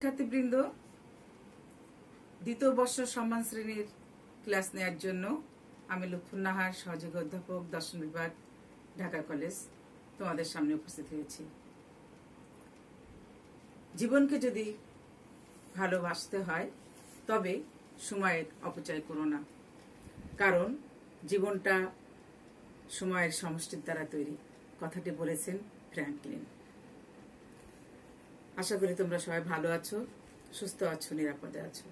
শিক্ষার্থীবৃন্দ, দ্বিতীয় বর্ষ সম্মান শ্রেণীর ক্লাস নেওয়ার জন্য আমি লুৎফুন নাহার, সহযোগী অধ্যাপক, দর্শন বিভাগ, ঢাকা কলেজ, তোমাদের সামনে উপস্থিত হয়েছি। জীবনকে যদি ভালোবাসতে হয় তবে সময়ের অপচয় করো না, কারণ জীবনটা সময়ের সমষ্টির দ্বারা তৈরি। কথাটি বলেছেন ফ্র্যাঙ্কলিন। আশা করি তোমরা সবাই ভালো আছো, সুস্থ আছো, নিরাপদে আছো।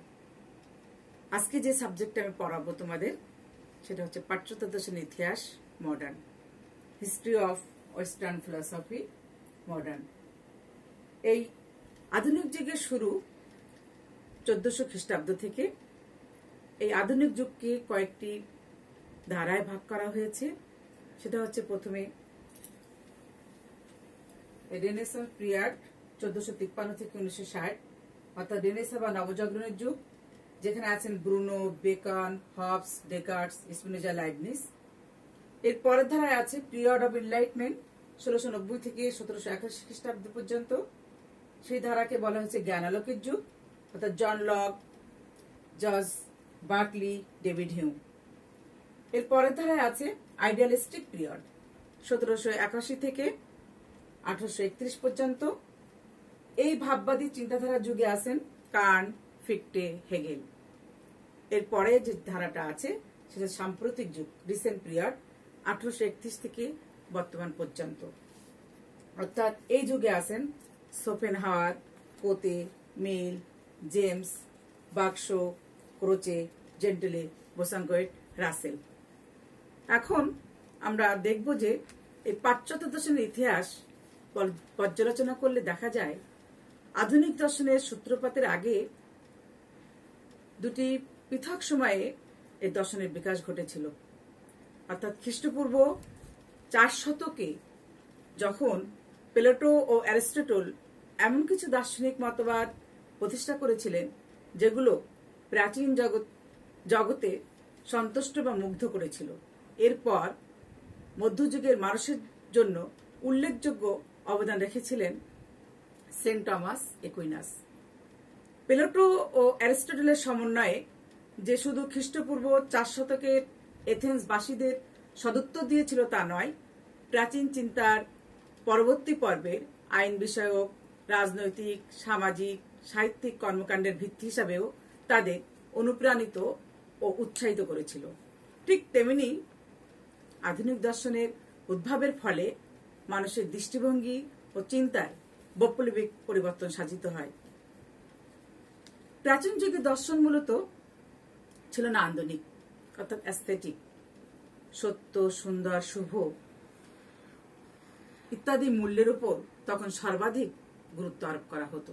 আজকে যে সাবজেক্টটা আমি পড়াবো তোমাদের, সেটা হচ্ছে পাশ্চাত্য ইতিহাস, modern history of western philosophy, modern. এই আধুনিক যুগের শুরু 1400 খ্রিস্টাব্দ থেকে। এই আধুনিক যুগকে কয়েকটি ধারায় ভাগ করা হয়েছে। সেটা হচ্ছে প্রথমে রেনেসাঁ পিরিয়ড 1453 থেকে 1960, অর্থাৎ রেনেসাঁ বা নবজাগরণের যুগ, যেখানে আছেন Bruno, Bacon, Hobbes, Descartes, Spinoza, Leibniz. এর পরের ধারায় আছে পিরিয়ড অফ এনলাইটমেন্ট 1690 থেকে 1781 খ্রিস্টাব্দ পর্যন্ত। সেই ধারাকে বলা হয়েছে জ্ঞানালোকের যুগ, অর্থাৎ John Locke, George Berkeley, David Hume. এর পরের ধারায় আছে আইডিয়ালিস্টিক পিরিয়ড 1781 থেকে 1831 পর্যন্ত। এই ভাববাদী চিন্তাধারার যুগে আছেন কান্ট, ফিক্টে, হেগেল। এরপরে যে ধারাটা আছে সেটা সাম্প্রতিক যুগ, রিসেন্ট পিরিয়ড 1831 থেকে বর্তমান পর্যন্ত। অর্থাৎ এই যুগে আছেন শোপেনহাওয়ার, কোতে, মিল, জেমস, বাক্সো, ক্রোচে, জেন্টেলে, বোসাঙ্কোয়েট, রাসেল। এখন আমরা দেখব যে এই পাশ্চাত্য দর্শনের ইতিহাস পর্যালোচনা করলে দেখা যায় আধুনিক দর্শনের সূত্রপাতের আগে দুটি পৃথক সময়ে এই দর্শনের বিকাশ ঘটেছিল। অর্থাৎ খ্রিস্টপূর্ব 4 শতকে যখন প্লেটো ও অ্যারিস্টটল এমন কিছু দার্শনিক মতবাদ প্রতিষ্ঠা করেছিলেন যেগুলো প্রাচীন জগতে সন্তুষ্ট বা মুগ্ধ করেছিল। এরপর মধ্যযুগের মানুষের জন্য উল্লেখযোগ্য অবদান রেখেছিলেন সেন্ট টমাস একুইনাস। প্লেটো ও অ্যারিস্টটলের সমন্বয়ে যে শুধু খ্রিস্টপূর্ব 4 শতকের এথেন্সবাসীদের সদুত্তর দিয়েছিল তা নয়, প্রাচীন চিন্তার পরবর্তী পর্বের আইন বিষয়ক, রাজনৈতিক, সামাজিক, সাহিত্যিক কর্মকাণ্ডের ভিত্তি হিসাবেও তাদের অনুপ্রাণিত ও উৎসাহিত করেছিল। ঠিক তেমনি আধুনিক দর্শনের উদ্ভাবের ফলে মানুষের দৃষ্টিভঙ্গি ও চিন্তায় বৈপ্লবিক পরিবর্তন সাধিত হয়। প্রাচীন যুগে দর্শন মূলত ছিল নান্দনিক, অর্থাৎ অ্যাস্থেটিক। সত্য, সুন্দর, শুভ ইত্যাদি মূল্যের উপর তখন সর্বাধিক গুরুত্ব আরোপ করা হতো।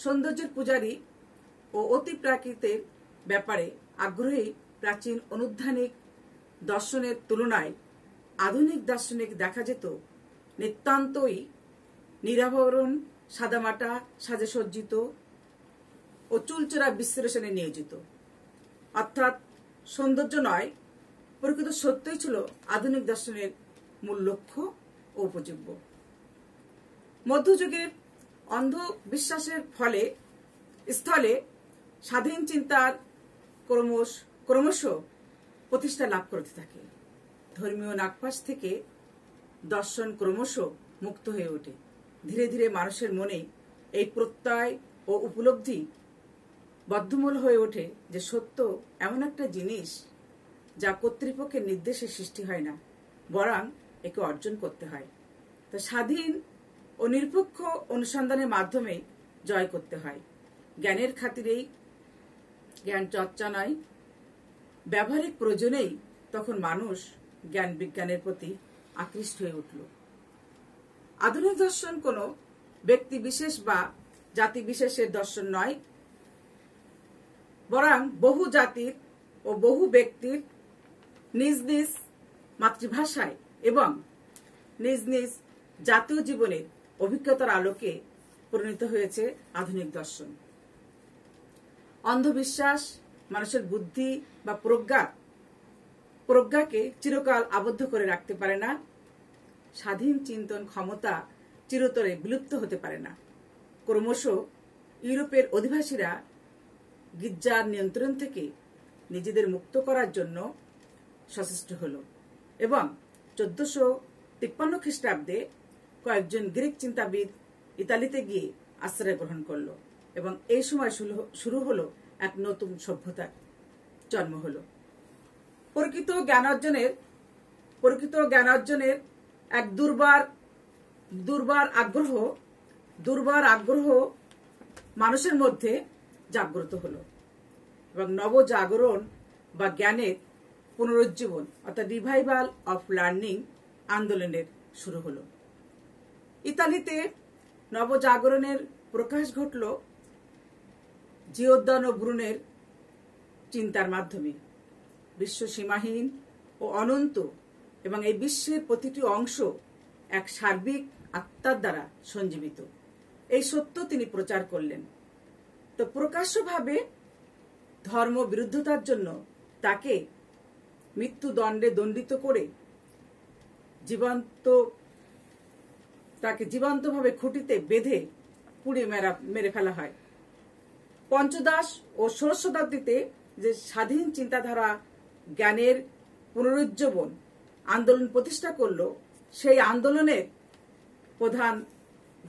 সৌন্দর্যের পূজারী ও অতি প্রাকৃতের ব্যাপারে আগ্রহী প্রাচীন অনুধানিক দর্শনের তুলনায় আধুনিক দার্শনিক দেখা যেত নিতান্তই নিরাভরণ, সাদামাটা, সাজে সজ্জিত ও চুলচেরা বিশ্লেষণে নিয়োজিত। অর্থাৎ সৌন্দর্য নয়, প্রকৃত সত্যই ছিল আধুনিক দর্শনের মূল লক্ষ্য ও উপযোগ্য। মধ্যযুগের অন্ধবিশ্বাসের স্থলে স্বাধীন চিন্তার ক্রমশ প্রতিষ্ঠা লাভ করতে থাকে। ধর্মীয় নাগপাশ থেকে দর্শন ক্রমশ মুক্ত হয়ে ওঠে। ধীরে ধীরে মানুষের মনে এই প্রত্যয় ও উপলব্ধি বদ্ধমূল হয়ে ওঠে যে সত্য এমন একটা জিনিস যা কর্তৃপক্ষের নির্দেশে সৃষ্টি হয় না, বরং একে অর্জন করতে হয়। তা স্বাধীন ও নিরপেক্ষ অনুসন্ধানের মাধ্যমে জয় করতে হয়। জ্ঞানের খাতিরেই, জ্ঞান চর্চা নয়, ব্যবহারিক প্রয়োজনেই তখন মানুষ জ্ঞান বিজ্ঞানের প্রতি আকৃষ্ট হয়ে উঠল। আধুনিক দর্শন কোনো ব্যক্তি বিশেষ বা জাতি বিশেষের দর্শন নয়, বরং বহু জাতির ও বহু ব্যক্তির নিজ নিজ মাতৃভাষায় এবং নিজ নিজ জাতীয় জীবনের অভিজ্ঞতার আলোকে পরিণত হয়েছে আধুনিক দর্শন। অন্ধবিশ্বাস মানুষের বুদ্ধি বা প্রজ্ঞাকে চিরকাল আবদ্ধ করে রাখতে পারে না। স্বাধীন চিন্তন ক্ষমতা চিরতরে বিলুপ্ত হতে পারে না। ক্রমশ ইউরোপের অধিবাসীরা গির্জার নিয়ন্ত্রণ থেকে নিজেদের মুক্ত করার জন্য সচেষ্ট হল এবং 1453 খ্রিস্টাব্দে কয়েকজন গ্রিক চিন্তাবিদ ইতালিতে গিয়ে আশ্রয় গ্রহণ করল এবং এই সময় শুরু হলো এক নতুন সভ্যতার জন্ম হলো। প্রকৃত জ্ঞান অর্জনের এক দুর্বার আগ্রহ মানুষের মধ্যে জাগ্রত হলো এবং নবজাগরণ বা জ্ঞানের পুনরুজ্জীবন অর্থাৎ রিভাইভাল অফ লার্নিং আন্দোলনের শুরু হলো। ইতালিতে নবজাগরণের প্রকাশ ঘটল জিওর্দানো ব্রুনের চিন্তার মাধ্যমে। বিশ্ব সীমাহীন ও অনন্ত এবং এই বিশ্বের প্রতিটি অংশ এক সার্বিক আত্মার দ্বারা সঞ্জীবিত, এই সত্য তিনি প্রচার করলেন। তো প্রকাশ্যভাবে ধর্ম বিরুদ্ধতার জন্য তাকে মৃত্যুদণ্ডে দণ্ডিত করে তাকে জীবন্তভাবে খুঁটিতে বেঁধে পুড়িয়ে মেরে ফেলা হয়। পঞ্চদশ ও ষোড়শ শতাব্দীতে যে স্বাধীন চিন্তাধারা জ্ঞানের পুনরুজ্জীবন আন্দোলন প্রতিষ্ঠা করল, সেই আন্দোলনের প্রধান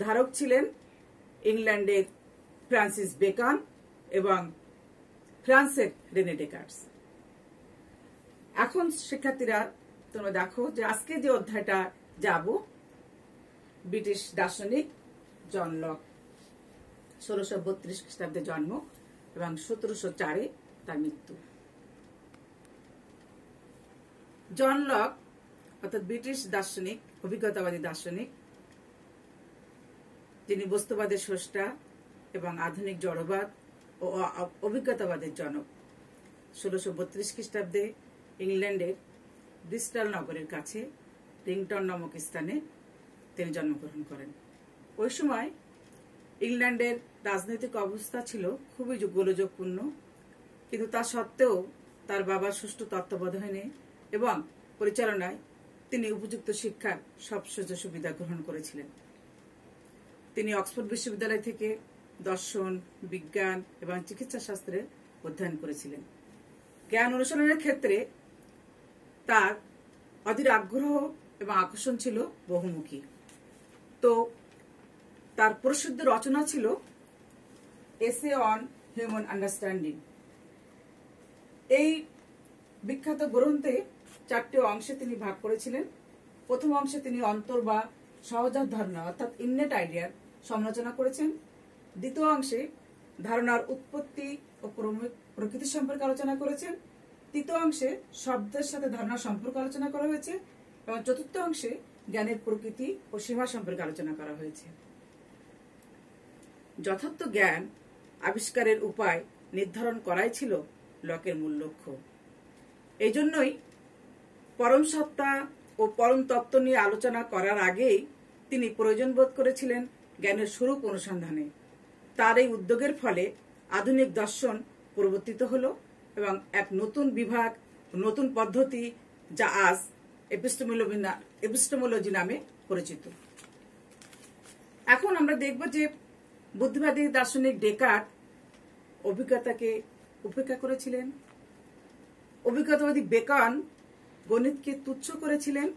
ধারক ছিলেন ইংল্যান্ডের ফ্রান্সিস বেকন এবং ফ্রান্সের রেনে ডেকার্টস। এখন শিক্ষার্থীরা তোমরা দেখো যে আজকে যে অধ্যায়টা যাব, ব্রিটিশ দার্শনিক জন লক, 1632 খ্রিস্টাব্দে জন্ম এবং 1704 তার মৃত্যু। জন লক অর্থাৎ ব্রিটিশ দার্শনিক, অভিজ্ঞতাবাদী দার্শনিক, যিনি বস্তুবাদের স্রষ্টা এবং আধুনিক জড়বাদ ও অভিজ্ঞতাবাদের জনক। 1632 খ্রিস্টাব্দে ইংল্যান্ডের ব্রিস্টল নগরের কাছে রিংটন নামক স্থানে তিনি জন্মগ্রহণ করেন। ওই সময় ইংল্যান্ডের রাজনৈতিক অবস্থা ছিল খুবই গোলযোগপূর্ণ, কিন্তু তা সত্ত্বেও তার বাবার সুষ্ঠু তত্ত্বাবধানে এবং পরিচালনায় তিনি উপযুক্ত শিক্ষার সব সুযোগ সুবিধা গ্রহণ করেছিলেন। তিনি অক্সফোর্ড বিশ্ববিদ্যালয় থেকে দর্শন, বিজ্ঞান এবং চিকিৎসা শাস্ত্রে অধ্যয়ন করেছিলেন। জ্ঞান অনুশীলনের ক্ষেত্রে তার অধীর আগ্রহ এবং আকর্ষণ ছিল বহুমুখী। তো তার প্রসিদ্ধ রচনা ছিল এসে অন হিউম্যান আন্ডারস্ট্যান্ডিং। এই বিখ্যাত গ্রন্থে 4টি অংশে তিনি ভাগ করেছিলেন। প্রথম অংশে তিনি অন্তর বা সহজাত ধারণা অর্থাৎ ইননেট আইডিয়ার সমালোচনা করেছেন। দ্বিতীয় অংশে ধারণার উৎপত্তি ও প্রকৃতি সম্পর্কে আলোচনা করেছেন। তৃতীয় অংশে শব্দের সাথে ধারণার সম্পর্ক আলোচনা করা হয়েছে এবং চতুর্থ অংশে জ্ঞানের প্রকৃতি ও সীমা সম্পর্কে আলোচনা করা হয়েছে। যথার্থ জ্ঞান আবিষ্কারের উপায় নির্ধারণ করাই ছিল লকের মূল লক্ষ্য। এই জন্যই পরম সত্তা ও পরম তত্ত্ব নিয়ে আলোচনা করার আগেই তিনি প্রয়োজন বোধ করেছিলেন জ্ঞানের স্বরূপ অনুসন্ধানে। তার এই উদ্যোগের ফলে আধুনিক দর্শন পরিবর্তিত হল এবং এক নতুন বিভাগ, নতুন পদ্ধতি, যা আজ এপিস্টেমোলজি নামে পরিচিত। এখন আমরা দেখব যে বুদ্ধিবাদী দার্শনিক ডেকার্ট অভিজ্ঞতাকে উপেক্ষা করেছিলেন। অভিজ্ঞতাবাদী বেকন গণিতকে তুচ্ছ করেছিলেন।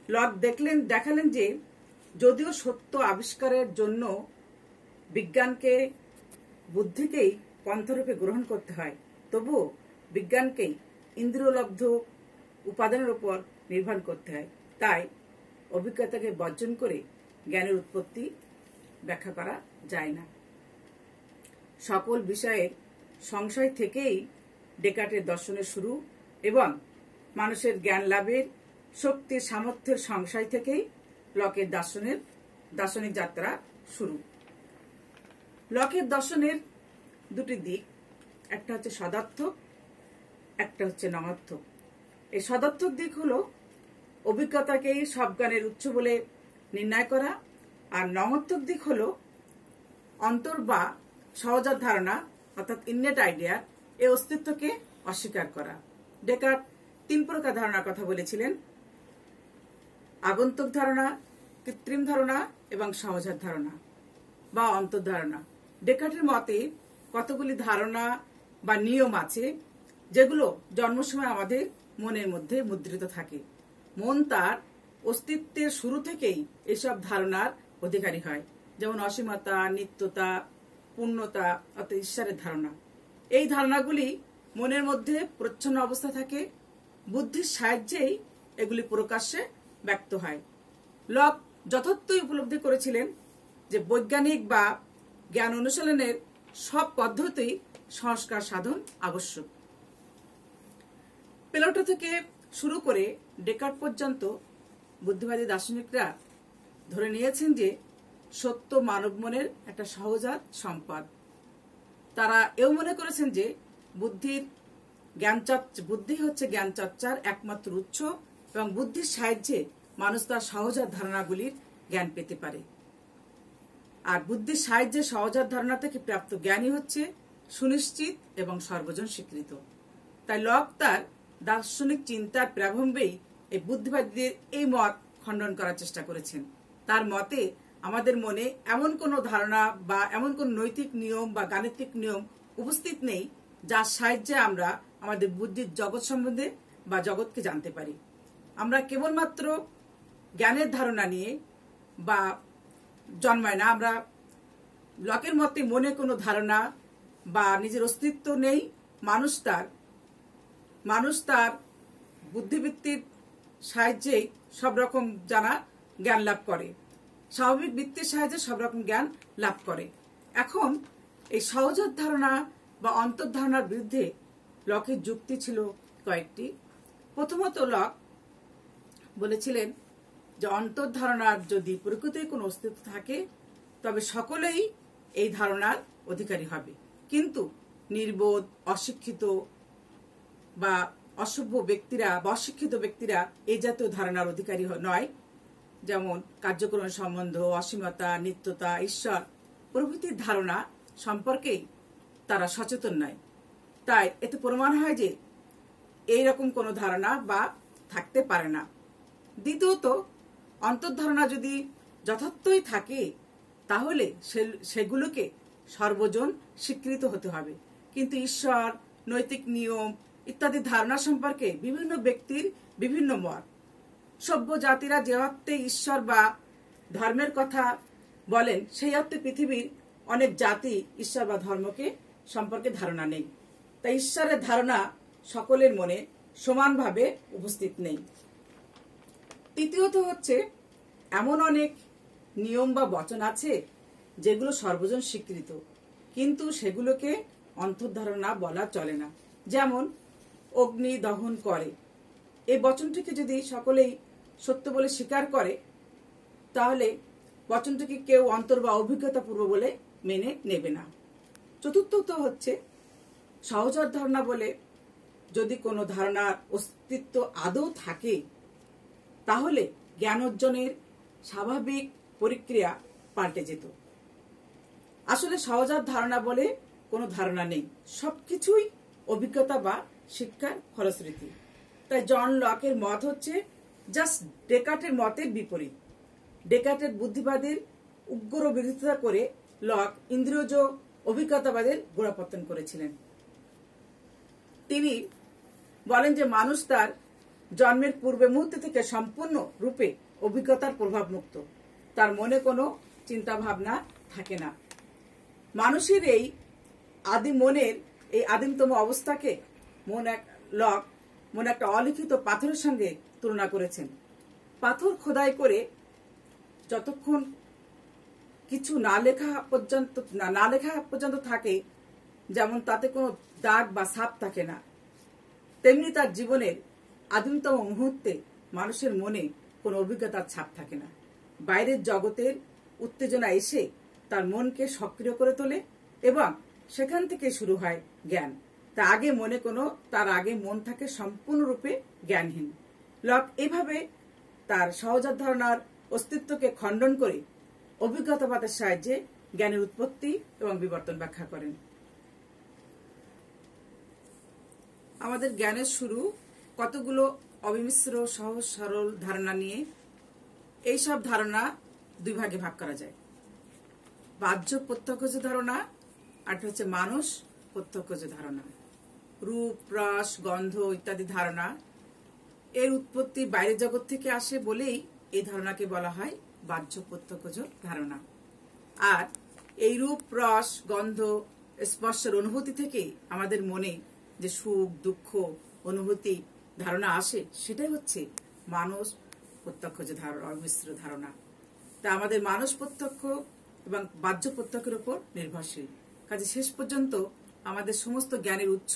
লক দেখালেন যে যদিও সত্য আবিষ্কারের জন্য বিজ্ঞানকে, বুদ্ধিকেই পন্থারূপে গ্রহণ করতে হয়, তবুও বিজ্ঞানকেই ইন্দ্রিয়লব্ধ উপাদানের উপর নির্ভর করতে হয়। তাই অভিজ্ঞতাকে বর্জন করে জ্ঞানের উৎপত্তি ব্যাখ্যা করা যায় না। সকল বিষয়ের সংশয় থেকেই ডেকার্টের দর্শনের শুরু এবং মানুষের জ্ঞান লাভের শক্তির সামর্থ্যের সংশয় থেকেই লকের দার্শনিক যাত্রা শুরু। লকের দর্শনের দুটি দিক, একটা হচ্ছে সদার্থক, একটা হচ্ছে নঙার্থক। এই সদার্থক দিক হলো অভিজ্ঞতাকেই সব জ্ঞানের উৎস বলে নির্ণয় করা, আর নঙার্থক দিক হলো অন্তর বা সহজাত ধারণা অর্থাৎ ইননেট আইডিয়া এই অস্তিত্বকে অস্বীকার করা। ডেকার্ট 3 প্রকার ধারণার কথা বলেছিলেন: আগন্তুক ধারণা, কৃত্রিম ধারণা এবং সহজাত ধারণা বা অন্তর্ধারণা। ডেকার্টের মতে কতগুলি ধারণা বা নিয়ম আছে যেগুলো জন্মসময় আমাদের মনের মধ্যে মুদ্রিত থাকে। মন তার অস্তিত্বের শুরু থেকেই এসব ধারণার অধিকারী হয়, যেমন অসীমতা, নিত্যতা, পূর্ণতা অর্থাৎ ঈশ্বরের ধারণা। এই ধারণাগুলি মনের মধ্যে প্রচ্ছন্ন অবস্থা থাকে, বুদ্ধির সাহায্যেই এগুলি প্রকাশ্যে ব্যক্ত হয়। লক যথার্থই উপলব্ধি করেছিলেন যে বৈজ্ঞানিক বা জ্ঞান অনুশীলনের সব পদ্ধতি সংস্কার সাধন আবশ্যক। প্লেটো থেকে শুরু করে ডেকার্ট পর্যন্ত বুদ্ধিবাদী দার্শনিকরা ধরে নিয়েছেন যে সত্য মানব মনের একটা সহজাত সম্পদ। তারা এও মনে করেছেন যে বুদ্ধি হচ্ছে জ্ঞান চর্চার একমাত্র উৎস এবং বুদ্ধির সাহায্যে মানুষ তার সহজাত ধারণাগুলির জ্ঞান পেতে পারে। আর বুদ্ধির সাহায্যে সহজাত ধারণা থেকে প্রাপ্ত জ্ঞানই হচ্ছে সুনিশ্চিত এবং সর্বজন স্বীকৃত। তাই লক তার দার্শনিক চিন্তার প্রারম্ভেই এই বুদ্ধিবাদীদের এই মত খণ্ডন করার চেষ্টা করেছেন। তার মতে আমাদের মনে এমন কোন ধারণা বা এমন কোন নৈতিক নিয়ম বা গাণিতিক নিয়ম উপস্থিত নেই যার সাহায্যে আমরা আমাদের বুদ্ধির জগৎ সম্বন্ধে বা জগৎকে জানতে পারি। আমরা কেবলমাত্র জ্ঞানের ধারণা নিয়ে বা জন্মায় না। আমরা লকের মতে মনে কোনো ধারণা বা নিজের অস্তিত্ব নেই। মানুষ তার বুদ্ধিবৃত্তির সাহায্যে সব রকম জ্ঞান লাভ করে, স্বাভাবিক বৃত্তির সাহায্যে সব রকম জ্ঞান লাভ করে। এখন এই সহজাত ধারণা বা অন্তর্ধারণার বিরুদ্ধে লকের যুক্তি ছিল কয়েকটি। প্রথমত লক বলেছিলেন যে অন্তর্ধারণার যদি প্রকৃতির কোনো অস্তিত্ব থাকে তবে সকলেই এই ধারণার অধিকারী হবে, কিন্তু নির্বোধ, অশিক্ষিত বা অসভ্য ব্যক্তিরা বা অশিক্ষিত ব্যক্তিরা এই জাতীয় ধারণার অধিকারী নয়। যেমন কার্যক্রমের সম্বন্ধ, অসীমতা, নিত্যতা, ঈশ্বর প্রভৃতির ধারণা সম্পর্কেই তারা সচেতন নয়। তাই এতে প্রমাণ হয় যে এইরকম কোনো ধারণা বা থাকতে পারে না। দ্বিতীয়ত, অন্তর্ধারণা যদি যথার্থই থাকে তাহলে সেগুলোকে সর্বজন স্বীকৃত হতে হবে, কিন্তু ঈশ্বর, নৈতিক নিয়ম ইত্যাদি ধারণা সম্পর্কে বিভিন্ন ব্যক্তির বিভিন্ন মত। সভ্য জাতিরা যে অর্থে ঈশ্বর বা ধর্মের কথা বলেন সেই অর্থে পৃথিবীর অনেক জাতি ঈশ্বর বা ধর্মকে সম্পর্কে ধারণা নেই। তাই ঈশ্বরের ধারণা সকলের মনে সমানভাবে উপস্থিত নেই। তৃতীয়ত হচ্ছে, এমন অনেক নিয়ম বা বচন আছে যেগুলো সর্বজন স্বীকৃত, কিন্তু সেগুলোকে অন্তর্ধারণা বলা চলে না। যেমন অগ্নি দহন করে, এই বচনটিকে যদি সকলেই সত্য বলে স্বীকার করে তাহলে বচনটিকে কেউ অন্তর বা অভিজ্ঞতা পূর্ব বলে মেনে নেবে না। চতুর্থত হচ্ছে, সহজাত ধারণা বলে যদি কোনো ধারণার অস্তিত্ব আদৌ থাকে তাহলে জ্ঞান অর্জনের স্বাভাবিক প্রক্রিয়া পাল্টে যেত। আসলে সহজাত ধারণা বলে কোনো ধারণা নেই, সবকিছুই অভিজ্ঞতা বা শিক্ষার ফলশ্রুতি। তাই জন লকের মত হচ্ছে জাস্ট ডেকার্টের মতের বিপরীত। ডেকার্টের বুদ্ধিবাদের উগ্র বিরোধিতা করে লক ইন্দ্রিয়জ অভিজ্ঞতাবাদের গোড়াপত্তন করেছিলেন। তিনি বলেন যে মানুষ তার জন্মের পূর্বে মুহূর্ত থেকে সম্পূর্ণ রূপে অভিজ্ঞতার প্রভাব মুক্ত, তার মনে কোনো চিন্তা ভাবনা থাকে না। মানুষের এই মনের এই আদিমতম অবস্থাকে লক মনে একটা অলিখিত পাথরের সঙ্গে তুলনা করেছেন। পাথর খোদাই করে যতক্ষণ কিছু না লেখা পর্যন্ত থাকে, যেমন তাতে কোনো দাগ বা ছাপ থাকে না, তেমনি তার জীবনের আদিমতম মুহূর্তে মানুষের মনে কোনো অভিজ্ঞতার ছাপ থাকে না। বাইরের জগতের উত্তেজনা এসে তার মনকে সক্রিয় করে তোলে এবং সেখান থেকে শুরু হয় জ্ঞান। তার আগে মন থাকে সম্পূর্ণরূপে জ্ঞানহীন। লক এভাবে তার সহজাত ধারণার অস্তিত্বকে খণ্ডন করে অভিজ্ঞতাবাদের সাহায্যে জ্ঞানের উৎপত্তি এবং বিবর্তন ব্যাখ্যা করেন। আমাদের জ্ঞানের শুরু কতগুলো অবিমিশ্র সহজ সরল ধারণা নিয়ে। এই সব ধারণা দুই ভাগে ভাগ করা যায়। বাহ্য প্রত্যক্ষজ ধারণা, আর হচ্ছে মানস প্রত্যক্ষজ ধারণা। রূপ, রস, গন্ধ ইত্যাদি ধারণা এর উৎপত্তি বাইরের জগৎ থেকে আসে বলেই এই ধারণাকে বলা হয় বাহ্য প্রত্যক্ষজ ধারণা। আর এই রূপ, রস, গন্ধ, স্পর্শের অনুভূতি থেকে আমাদের মনে যে সুখ, দুঃখ, অনুভূতি, ধারণা আসে, সেটাই হচ্ছে মানস প্রত্যক্ষজ ধারণা, মিশ্র ধারণা। তা আমাদের মানস প্রত্যক্ষ এবং বাহ্য প্রত্যক্ষের উপর নির্ভরশীল। কাজে শেষ পর্যন্ত আমাদের সমস্ত জ্ঞানের উৎস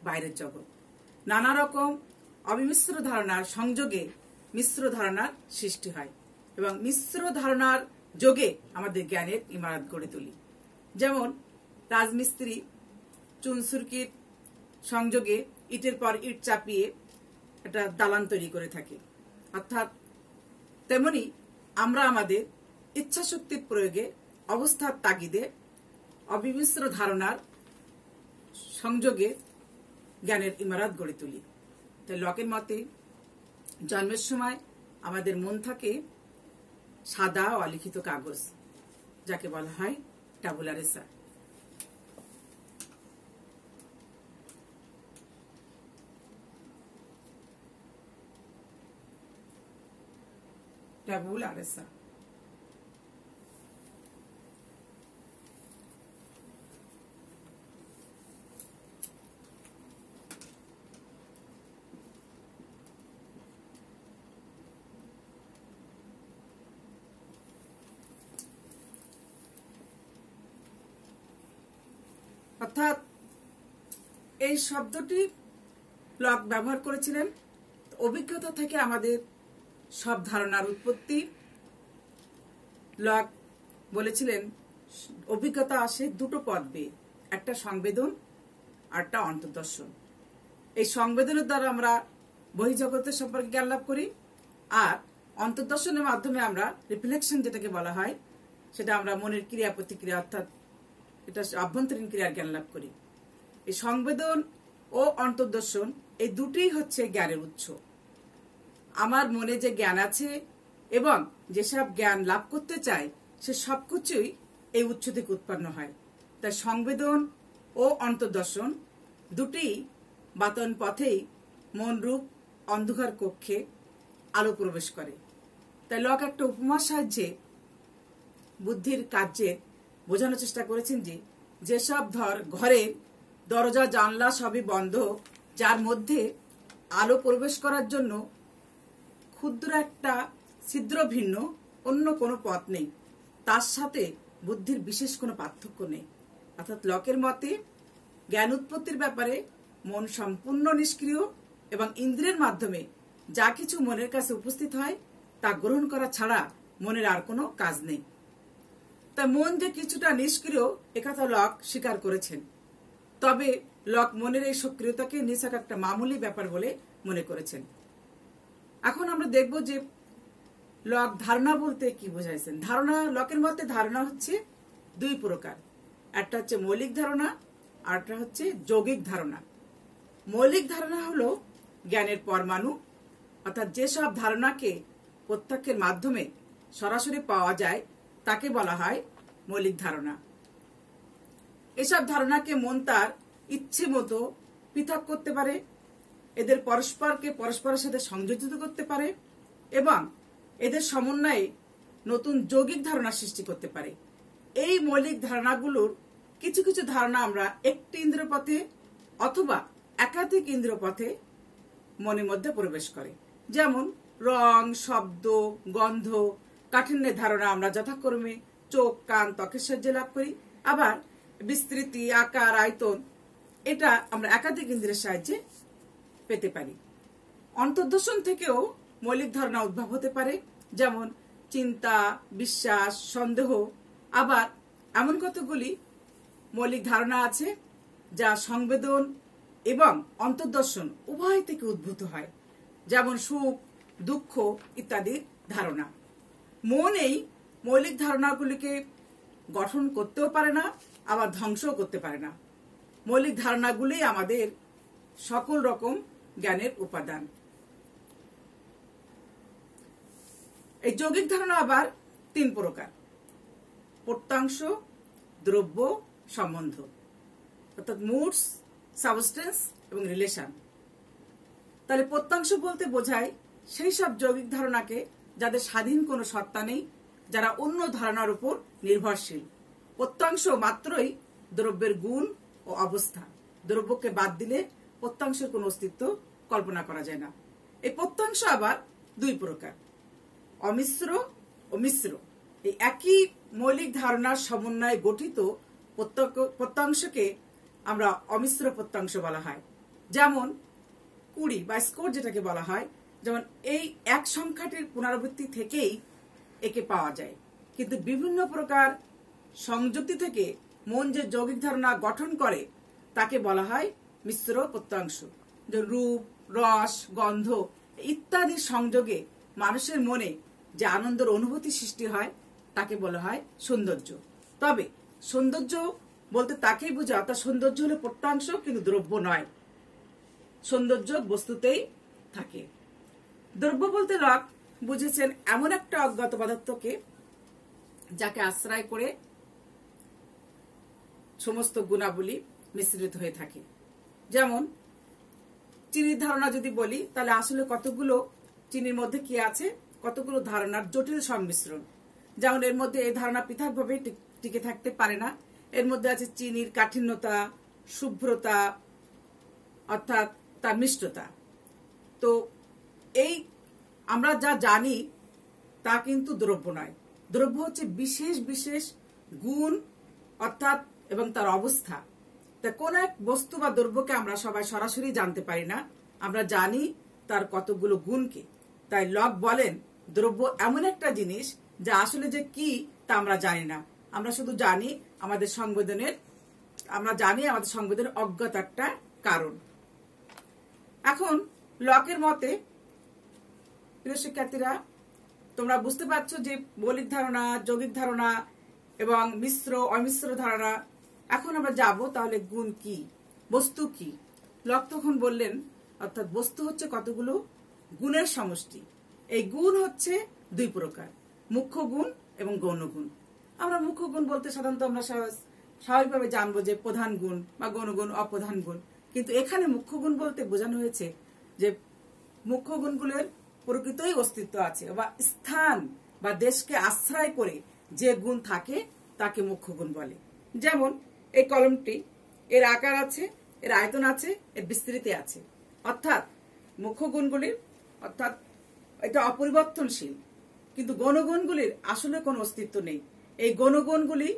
বাইরের জগৎ। নানা রকম অবিমিশ্র ধারণার সংযোগে মিশ্র ধারণার সৃষ্টি হয় এবং মিশ্র ধারণার যোগে আমাদের জ্ঞানের ইমারত গড়ে তুলি। যেমন রাজমিস্ত্রি চুনসুরকির সংযোগে ইটের পর ইট চাপিয়ে একটা দালান তৈরি করে থাকে, অর্থাৎ তেমনি আমরা আমাদের ইচ্ছা শক্তির প্রয়োগে অবস্থার তাগিদে অবিমিশ্র ধারণার সংযোগে জ্ঞানের ইমারত গড়ে তুলি। তাই লকের মতে জন্মের সময় আমাদের মন থাকে সাদা অলিখিত কাগজ, যাকে বলা হয় টাবুলা রেসা। টাবুলা রেসা অর্থাৎ এই শব্দটি লক ব্যবহার করেছিলেন অভিজ্ঞতা থেকে আমাদের সব ধারণার উৎপত্তি। লক বলেছিলেন অভিজ্ঞতা আসে দুটো পথ বেয়ে, একটা সংবেদন আর একটা অন্তর্দর্শন। এই সংবেদনের দ্বারা আমরা বহির্জগতের সম্পর্কে জ্ঞান লাভ করি, আর অন্তর্দর্শনের মাধ্যমে আমরা রিফ্লেকশন যেটাকে বলা হয়, সেটা আমরা মনের ক্রিয়া প্রতিক্রিয়া অর্থাৎ এটা আভ্যন্তরীণ ক্রিয়ার জ্ঞান লাভ করি। এই সংবেদন ও অন্তর্দর্শন এই দুটোই হচ্ছে জ্ঞানের উৎস। আমার মনে যে জ্ঞান আছে এবং যেসব জ্ঞান লাভ করতে চায় সে সবকিছুই এই উৎস থেকে উৎপন্ন হয়। তাই সংবেদন ও অন্তর্দর্শন দুটি বাতন পথেই মন রূপ অন্ধকার কক্ষে আলো প্রবেশ করে। তাই লক একটা উপমার সাহায্যে বুদ্ধির কার্যে বোঝানোর চেষ্টা করেছেন যে যেসব ঘরে দরজা জানলা সবই বন্ধ, যার মধ্যে আলো প্রবেশ করার জন্য ক্ষুদ্র একটা ছিদ্র ভিন্ন অন্য কোনো পথ নেই, তার সাথে বুদ্ধির বিশেষ কোনো পার্থক্য নেই। অর্থাৎ লকের মতে জ্ঞান উৎপত্তির ব্যাপারে মন সম্পূর্ণ নিষ্ক্রিয় এবং ইন্দ্রিয়ের মাধ্যমে যা কিছু মনের কাছে উপস্থিত হয় তা গ্রহণ করা ছাড়া মনের আর কোনো কাজ নেই। তা মন যে কিছুটা নিষ্ক্রিয় একথা লক স্বীকার করেছেন, তবে লক মনের এই সক্রিয়তাকে নিছক একটা মামুলি ব্যাপার বলে মনে করেছেন। এখন আমরা দেখব যে লক ধারণা বলতে কি বোঝাইছেন। ধারণা, লকের মতে ধারণা হচ্ছে দুই প্রকার, একটা হচ্ছে মৌলিক ধারণা আর একটা হচ্ছে যৌগিক ধারণা। মৌলিক ধারণা হলো জ্ঞানের পরমাণু, অর্থাৎ যেসব ধারণাকে প্রত্যক্ষের মাধ্যমে সরাসরি পাওয়া যায় তাকে বলা হয় মৌলিক ধারণা। এসব ধারণাকে মন তার ইচ্ছে মতো পৃথক করতে পারে, এদের পরস্পরকে পরস্পরের সাথে সংযোজিত করতে পারে এবং এদের সমন্বয়ে নতুন যৌগিক ধারণা সৃষ্টি করতে পারে। এই মৌলিক ধারণাগুলোর কিছু কিছু ধারণা আমরা একটি ইন্দ্রিয়পথে অথবা একাধিক ইন্দ্রিয়পথে মনের মধ্যে প্রবেশ করে। যেমন রং, শব্দ, গন্ধ, কাঠিন্যের ধারণা আমরা যথাক্রমে চোখ, কান, ত্বকের সাহায্যে লাভ করি। আবার বিস্তৃতি, আকার, আয়তন এটা আমরা একাধিক ইন্দ্রিয়ের সাহায্যে পেতে পারি। অন্তর্দর্শন থেকেও মৌলিক ধারণা উদ্ভব হতে পারে, যেমন চিন্তা, বিশ্বাস, সন্দেহ। আবার এমন কতগুলি মৌলিক ধারণা আছে যা সংবেদন এবং অন্তর্দর্শন উভয় থেকে উদ্ভূত হয়, যেমন সুখ, দুঃখ ইত্যাদির ধারণা। মন এই মৌলিক ধারণাগুলিকে গঠন করতেও পারে না, আবার ধ্বংসও করতে পারে না। মৌলিক ধারণাগুলি আমাদের সকল রকম জ্ঞানের উপাদান। এই যৌগিক ধারণা আবার তিন প্রকার: প্রত্যাংশ, দ্রব্য সম্বন্ধ, অর্থাৎ মুডস, সাবস্টেন্স এবং রিলেশন। তাহলে প্রত্যংশ বলতে বোঝায় সেই সব যৌগিক ধারণাকে যাদের স্বাধীন কোনো সত্তা নেই, যারা অন্য ধারণার উপর নির্ভরশীল। প্রত্যংশ মাত্রই দ্রব্যের গুণ ও অবস্থা। দ্রব্যকে বাদ দিলে প্রত্যংশের কোনো অস্তিত্ব কল্পনা করা যায় না। এই প্রত্যংশ আবার দুই প্রকার, অমিশ্র ও মিশ্র। এই একই মৌলিক ধারণার সমন্বয়ে গঠিত প্রত্যংশকে আমরা অমিশ্র প্রত্যংশ বলা হয়। যেমন 20 বা স্কোর যেটাকে বলা হয়, যেমন এই এক সংখ্যাটির পুনরাবৃত্তি থেকেই একে পাওয়া যায়, কিন্তু বিভিন্ন প্রকার সংযুক্তি থেকে মন যে যৌগিক ধারণা গঠন করে তাকে বলা হয় মিশ্র প্রত্যংশ। যে রূপ, রস, গন্ধ ইত্যাদি সংযোগে মানুষের মনে যে আনন্দের অনুভূতি সৃষ্টি হয় তাকে বলা হয় সৌন্দর্য। তবে সৌন্দর্য বলতে তাকেই বোঝা, অর্থাৎ সৌন্দর্য হলো প্রত্যংশ কিন্তু দ্রব্য নয়। সৌন্দর্য বস্তুতেই থাকে। দ্রব্য বলতে লক বুঝেছেন এমন একটা অজ্ঞাত পদার্থকে যাকে আশ্রয় করে সমস্ত গুণাবলী মিশ্রিত হয়ে থাকে। যেমন চিনির ধারণা যদি বলি, তাহলে আসলে কতগুলো চিনির মধ্যে কি আছে, কতগুলো ধারণার জটিল সংমিশ্রণ। যেমন এর মধ্যে এই ধারণা পৃথকভাবে টিকে থাকতে পারে না। এর মধ্যে আছে চিনির কাঠিন্যতা, শুভ্রতা, অর্থাৎ তার মিষ্টতা। তো এই আমরা যা জানি তা কিন্তু দ্রব্য নয়। দ্রব্য হচ্ছে বিশেষ বিশেষ গুণ অর্থাৎ এবং তার অবস্থা। তা কোন এক বস্তু বা দ্রব্যকে আমরা সবাই সরাসরি জানতে পারি না, আমরা জানি তার কতগুলো গুণকে। তাই লক বলেন দ্রব্য এমন একটা জিনিস যা আসলে যে কি তা আমরা জানি না, আমরা শুধু জানি আমাদের সংবেদনের অজ্ঞতারটা কারণ। এখন লকের মতে প্রিয় শিক্ষার্থীরা, তোমরা বুঝতে পারছো যে মৌলিক ধারণা, যৌগিক ধারণা এবং মিশ্র অমিশ্র ধারণা। এখন আমরা যাব তাহলে গুণ কি, বস্তু কি। লক তখন বললেন অর্থাৎ বস্তু হচ্ছে কতগুলো গুণের সমষ্টি। এই গুণ হচ্ছে দুই প্রকার, মুখ্য গুণ এবং গৌণ গুণ। আমরা মুখ্য গুণ বলতে সাধারণত আমরা স্বাভাবিকভাবে জানবো যে প্রধান গুণ বা গৌণ গুণ, অপ্রধান গুণ। কিন্তু এখানে মুখ্য গুণ বলতে বোঝানো হয়েছে যে মুখ্য গুণগুলোর প্রকৃতই অস্তিত্ব আছে বা স্থান বা দেশকে আশ্রয় করে যে গুণ থাকে তাকে মুখ্য গুণ বলে। যেমন এই কলমটি, এর আকার আছে, এর আয়তন আছে, এর বিস্তৃতি আছে। অর্থাৎ মুখ্য গুণগুলির অর্থাৎ এটা অপরিবর্তনশীল, কিন্তু গৌণগুণগুলির আসলে কোনো অস্তিত্ব নেই। এই গৌণগুণগুলি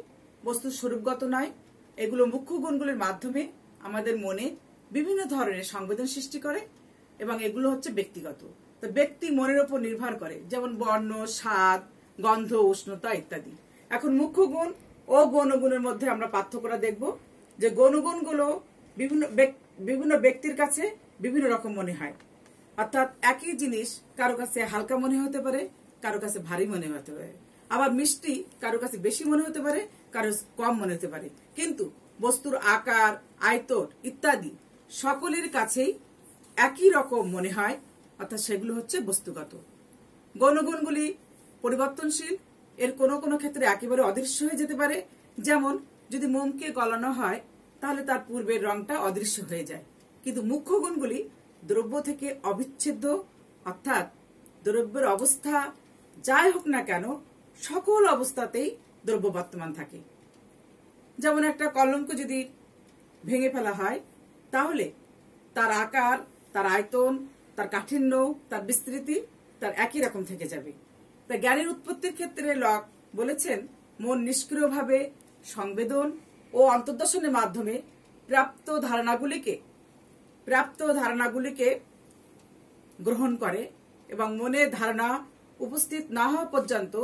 বস্তুর স্বরূপগত নয়, এগুলো মুখ্য গুণগুলির মাধ্যমে আমাদের মনে বিভিন্ন ধরনের সংবেদন সৃষ্টি করে এবং এগুলো হচ্ছে ব্যক্তিগত। তো ব্যক্তি মনের উপর নির্ভর করে, যেমন বর্ণ, স্বাদ, গন্ধ, উষ্ণতা ইত্যাদি। এখন মুখ্য গুণ ও গৌণগুণের মধ্যে আমরা পার্থক্যটা দেখব যে গৌণগুণগুলো বিভিন্ন ব্যক্তির কাছে বিভিন্ন রকম মনে হয়। অর্থাৎ একই জিনিস কারো কাছে হালকা মনে হতে পারে, কারো কাছে ভারী মনে হতে পারে। আবার মিষ্টি কারো কাছে বেশি মনে হতে পারে, কারো কম মনে হতে পারে। কিন্তু বস্তুর আকার, আয়তন ইত্যাদি সকলের কাছেই একই রকম মনে হয়, অর্থাৎ সেগুলো হচ্ছে বস্তুগত। গৌণগুণগুলি পরিবর্তনশীল, এর কোনো কোনো ক্ষেত্রে একেবারে অদৃশ্য হয়ে যেতে পারে। যেমন যদি মোমকে গলানো হয় তাহলে তার পূর্বের রংটা অদৃশ্য হয়ে যায়। কিন্তু মুখ্য গুণগুলি দ্রব্য থেকে অবিচ্ছেদ্য, অর্থাৎ দ্রব্যের অবস্থা যাই হোক না কেন সকল অবস্থাতেই দ্রব্য বর্তমান থাকে। যেমন একটা কলঙ্ক যদি ভেঙে ফেলা হয় তাহলে তার আকার, তার আয়তন, তার কাঠিন্য, তার বিস্তৃতি তার একই রকম থেকে যাবে। তাই জ্ঞানের উৎপত্তির ক্ষেত্রে লক বলেছেন মন নিষ্ক্রিয়ভাবে সংবেদন ও অন্তর্দর্শনের মাধ্যমে প্রাপ্ত ধারণাগুলিকে গ্রহণ করে এবং মনের ধারণা উপস্থিত না হওয়া পর্যন্ত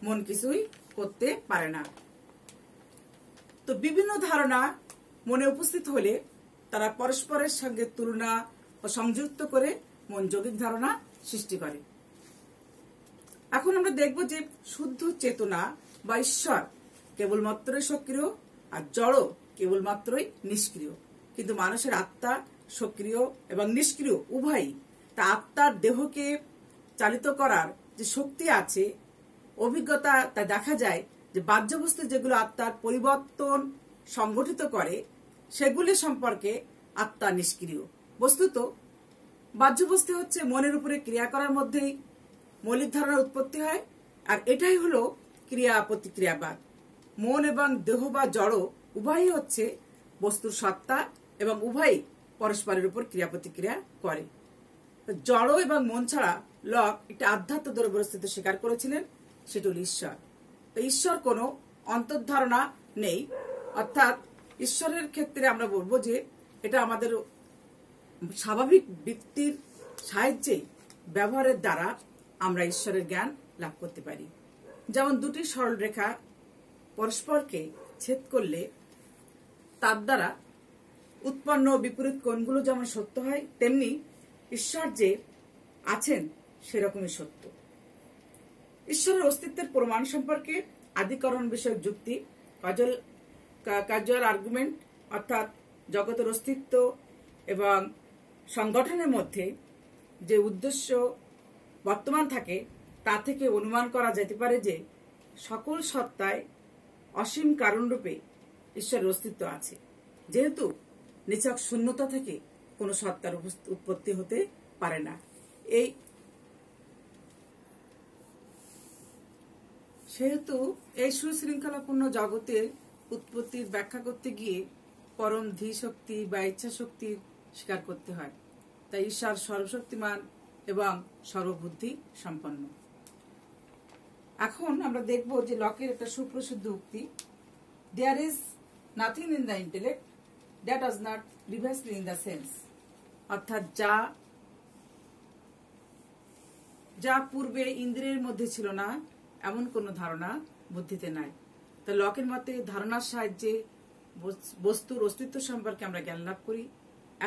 মন কিছুই করতে পারে না। তো বিভিন্ন ধারণা মনে উপস্থিত হলে তারা পরস্পরের সঙ্গে তুলনা ও সংযুক্ত করে মন যৌগিক ধারণা সৃষ্টি করে। এখন আমরা দেখব যে শুদ্ধ চেতনা বা ঈশ্বর কেবলমাত্রই সক্রিয় আর জড় কেবলমাত্রই নিষ্ক্রিয়। কিন্তু মানুষের আত্মা সক্রিয় এবং নিষ্ক্রিয় উভয়ই। তা আত্মার দেহকে চালিত করার যে শক্তি আছে, অভিজ্ঞতা তা দেখা যায় যে বাহ্য বস্তু যেগুলো আত্মার পরিবর্তন সংগঠিত করে সেগুলি সম্পর্কে আত্মা নিষ্ক্রিয়। বস্তুত বাহ্য বস্তু হচ্ছে মনের উপরে ক্রিয়া করার মধ্যেই মৌলিক ধারণার উৎপত্তি হয়, আর এটাই হলো ক্রিয়া প্রতিক্রিয়াবাদ। মন এবং দেহ বা জড় উভয়ই হচ্ছে বস্তুর সত্তা এবং উভয়ই পরস্পরের উপর ক্রিয়া প্রতিক্রিয়া করে। জড় এবং মন ছাড়া লক একটি আধ্যাত্ম দ্রব্যের অস্তিত্ব স্বীকার করেছিলেন, সেটি হল ঈশ্বর। তো ঈশ্বর কোনো অন্তর্ধারণা নেই, অর্থাৎ ঈশ্বরের ক্ষেত্রে আমরা বলবো যে এটা আমাদের স্বাভাবিক বৃত্তির সাহায্যে ব্যবহারের দ্বারা আমরা ঈশ্বরের জ্ঞান লাভ করতে পারি। যেমন দুটি সরল রেখা পরস্পরকে ছেদ করলে তার দ্বারা উৎপন্ন বিপরীত কোণগুলো যেমন সত্য হয়, তেমনি ঈশ্বর যে আছেন সেরকমই সত্য। ঈশ্বরের অস্তিত্বের প্রমাণ সম্পর্কে আদিকরণ বিষয়ক যুক্তি কাজুয়াল আর্গুমেন্ট, অর্থাৎ জগতের অস্তিত্ব এবং সংগঠনের মধ্যে যে উদ্দেশ্য বর্তমান থাকে তা থেকে অনুমান করা যেতে পারে যে সকল সত্তায় অসীম কারণরূপে ঈশ্বরের অস্তিত্ব আছে, যেহেতু নিছক শূন্যতা থেকে কোনো সত্তার উৎপত্তি হতে পারে না। সেহেতু এই সুশৃঙ্খলাপূর্ণ জগতের উৎপত্তির ব্যাখ্যা করতে গিয়ে পরম ধী শক্তি বা ইচ্ছা শক্তির স্বীকার করতে হয়। তাই ঈশ্বর সর্বশক্তিমান এবং সর্ববুদ্ধি সম্পন্ন। এখন আমরা দেখব যে লকের একটা সুপ্রসিদ্ধ উক্তি, there is nothing in the intellect that does not previously in the sense, অর্থাৎ যা পূর্বে ইন্দ্রিয়ের মধ্যে ছিল না এমন কোন ধারণা বুদ্ধিতে নাই। তা লকের মতে ধারণার সাহায্যে বস্তুর অস্তিত্ব সম্পর্কে আমরা জ্ঞান লাভ করি।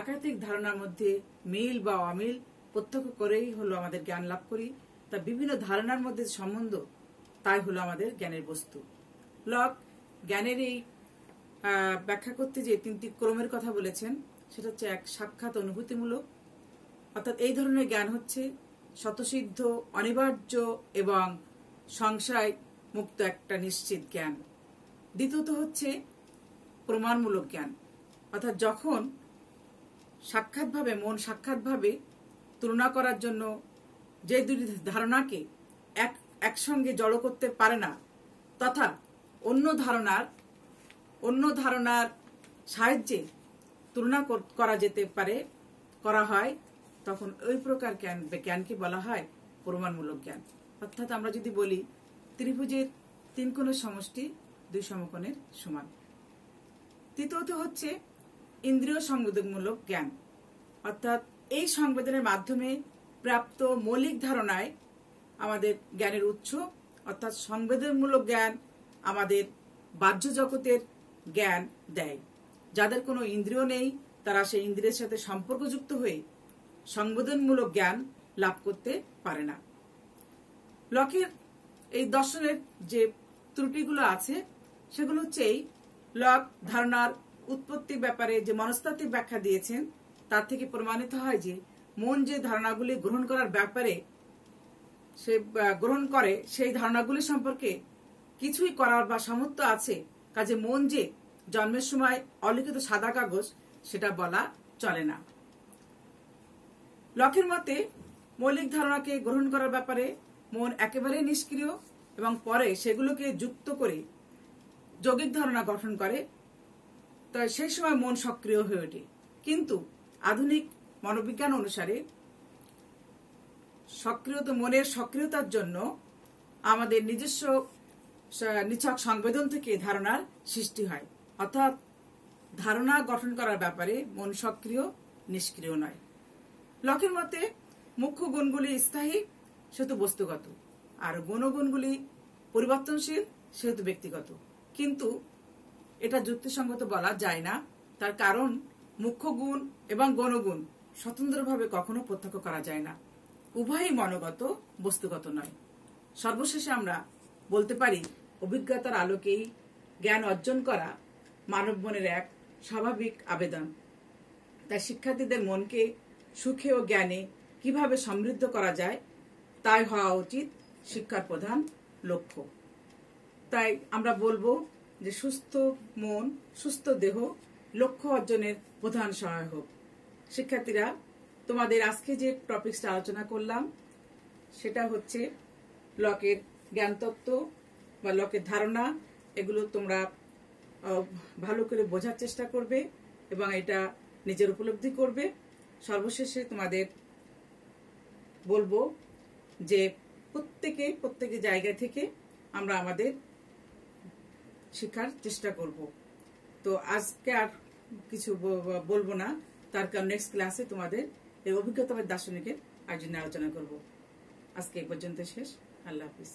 একাধিক ধারণার মধ্যে মিল বা অমিল প্রত্যক্ষ করেই হলো আমাদের জ্ঞান লাভ করি। তা বিভিন্ন ধারণার মধ্যে সম্বন্ধ, তাই হলো আমাদের জ্ঞানের বস্তু। লক জ্ঞানের এই ব্যাখ্যা করতে যে তিনটি ক্রমের কথা বলেছেন, সেটা হচ্ছে এক, সাক্ষাৎ অনুভূতিমূলক, অর্থাৎ এই ধরনের জ্ঞান হচ্ছে স্বতঃসিদ্ধ, অনিবার্য এবং সংশয় মুক্ত একটা নিশ্চিত জ্ঞান। দ্বিতীয়ত হচ্ছে প্রমাণমূলক জ্ঞান, অর্থাৎ যখন মন সাক্ষাৎভাবে তুলনা করার জন্য যে দুটি ধারণাকে একসঙ্গে জড়ো করতে পারে না, তথা অন্য ধারণার সাহায্যে তুলনা করা হয়, তখন ওই প্রকার জ্ঞানকে বলা হয় প্রমাণমূলক জ্ঞান। অর্থাৎ আমরা যদি বলি ত্রিভুজের 3 কোণের সমষ্টি 2 সমকোণের সমান। তৃতীয়ত হচ্ছে ইন্দ্রিয় সংবেদনমূলক জ্ঞান, অর্থাৎ এই সংবেদনের মাধ্যমে প্রাপ্ত মৌলিক ধারণায় আমাদের জ্ঞানের উৎস, অর্থাৎ সংবেদনমূলক জ্ঞান আমাদের বাহ্য জগতের জ্ঞান দেয়। যাদের কোনো ইন্দ্রিয় নেই তারা সেই ইন্দ্রিয়ের সাথে সম্পর্কযুক্ত হয়ে সংবেদনমূলক জ্ঞান লাভ করতে পারে না। লকের এই দর্শনের যে ত্রুটিগুলো আছে সেগুলো হচ্ছে এই, লক ধারণার উৎপত্তির ব্যাপারে যে মনস্তাত্ত্বিক ব্যাখ্যা দিয়েছেন তার থেকে প্রমাণিত হয় যে মন যে ধারণাগুলি গ্রহণ করার ব্যাপারে গ্রহণ করে সেই ধারণাগুলি সম্পর্কে কিছুই করার বা সামর্থ্য আছে, কাজে মন যে জন্মের সময় অলিখিত সাদা কাগজ সেটা বলা চলে না। লকের মতে মৌলিক ধারণাকে গ্রহণ করার ব্যাপারে মন একেবারে নিষ্ক্রিয় এবং পরে সেগুলোকে যুক্ত করে যৌগিক ধারণা গঠন করে, তাই সেই সময় মন সক্রিয় হয়ে ওঠে। কিন্তু আধুনিক মনোবিজ্ঞান অনুসারে মনের সক্রিয়তার জন্য আমাদের নিজস্ব নিছক সংবেদন থেকে ধারণার সৃষ্টি হয়, অর্থাৎ ধারণা গঠন করার ব্যাপারে মন সক্রিয়, নিষ্ক্রিয় নয়। লকের মতে মুখ্য গুণগুলি স্থায়ী সেহেতু বস্তুগত, আর গৌণগুণগুলি পরিবর্তনশীল সেহেতু ব্যক্তিগত। কিন্তু এটা যুক্তিসঙ্গত বলা যায় না, তার কারণ মুখ্য গুণ এবং গৌণগুণ স্বতন্ত্রভাবে কখনো প্রত্যক্ষ করা যায় না, উভয়ই মনোগত, বস্তুগত নয়। সর্বশেষে আমরা বলতে পারি অভিজ্ঞতার আলোকেই জ্ঞান অর্জন করা মানব মনের এক স্বাভাবিক আবেদন। তাই শিক্ষার্থীদের মনকে সুখে ও জ্ঞানে কিভাবে সমৃদ্ধ করা যায় তাই হওয়া উচিত শিক্ষার প্রধান লক্ষ্য। তাই আমরা বলবো যে সুস্থ মন, সুস্থ দেহ লক্ষ্য অর্জনের প্রধান সহায়ক। শিক্ষার্থীরা, তোমাদের আজকে যে টপিকসটা আলোচনা করলাম সেটা হচ্ছে লকের জ্ঞানতত্ত্ব বা লকের ধারণা। এগুলো তোমরা ভালো করে বোঝার চেষ্টা করবে এবং এটা নিজের উপলব্ধি করবে। সর্বশেষে তোমাদের বলবো যে প্রত্যেকে জায়গা থেকে আমরা আমাদের শেখার চেষ্টা করব। তো আজকে আর কিছু বলবো না, তার কারণ নেক্সট ক্লাসে তোমাদের এই অভিজ্ঞতাবাদ দার্শনিকের আর জন্য আলোচনা করব। আজকে এই পর্যন্ত শেষ। আল্লাহ হাফিজ।